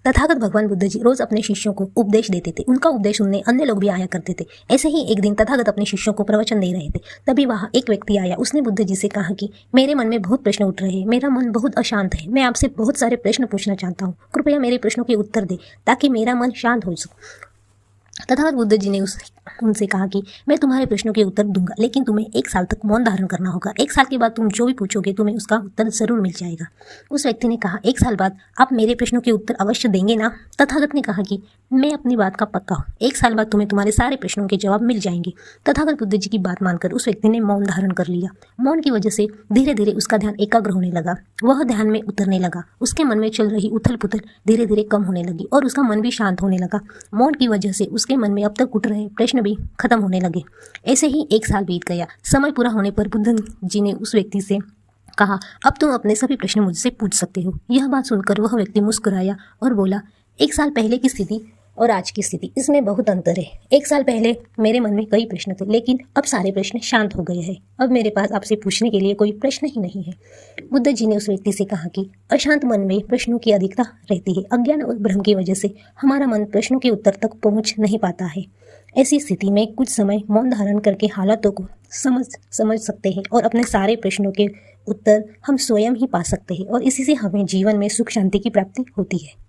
तथागत भगवान बुद्ध जी रोज अपने शिष्यों को उपदेश देते थे। उनका उपदेश सुनने अन्य लोग भी आया करते थे। ऐसे ही एक दिन तथागत अपने शिष्यों को प्रवचन दे रहे थे। तभी वहां एक व्यक्ति आया। उसने बुद्ध जी से कहा कि मेरे मन में बहुत प्रश्न उठ रहे हैं, मेरा मन बहुत अशांत है, मैं आपसे बहुत सारे प्रश्न पूछना चाहता हूँ, कृपया मेरे प्रश्नों के उत्तर दे ताकि मेरा मन शांत हो सके। तथागत बुद्ध जी ने उनसे कहा कि मैं तुम्हारे प्रश्नों के उत्तर दूंगा, लेकिन तुम्हें 1 साल तक मौन धारण करना होगा। 1 साल के बाद तुम जो भी पूछोगे तुम्हें उसका उत्तर जरूर मिल जाएगा। उस व्यक्ति ने कहा, 1 साल बाद आप मेरे प्रश्नों के उत्तर अवश्य देंगे ना? तथागत ने कहा कि मैं अपनी बात का पक्का हूँ, 1 साल बाद तुम्हें तुम्हारे सारे प्रश्नों के जवाब मिल जाएंगे। तथागत बुद्ध जी की बात मानकर उस व्यक्ति ने मौन धारण कर लिया। मौन की वजह से धीरे धीरे उसका ध्यान एकाग्र होने लगा। वह ध्यान में उतरने लगा। उसके मन में चल रही उथल पुथल धीरे धीरे कम होने लगी और उसका मन भी शांत होने लगा। मौन की वजह से उसके मन में अब तक उठ रहे प्रश्न भी खत्म होने लगे। ऐसे ही 1 साल बीत गया। समय पूरा होने पर बुद्ध जी ने उस व्यक्ति से कहा, अब तुम अपने सभी प्रश्न मुझसे पूछ सकते हो। यह बात सुनकर वह व्यक्ति मुस्कुराया और बोला, 1 साल पहले की स्थिति और आज की स्थिति, इसमें बहुत अंतर है। 1 साल पहले मेरे मन में कई प्रश्न थे, लेकिन अब सारे प्रश्न शांत हो गए हैं। अब मेरे पास आपसे पूछने के लिए कोई प्रश्न ही नहीं है। बुद्ध जी ने उस व्यक्ति से कहा कि अशांत मन में प्रश्नों की अधिकता रहती है। अज्ञान और भ्रम की वजह से हमारा मन प्रश्नों के उत्तर तक पहुंच नहीं पाता है। ऐसी स्थिति में कुछ समय मौन धारण करके हालातों को समझ सकते हैं और अपने सारे प्रश्नों के उत्तर हम स्वयं ही पा सकते हैं और इसी से हमें जीवन में सुख शांति की प्राप्ति होती है।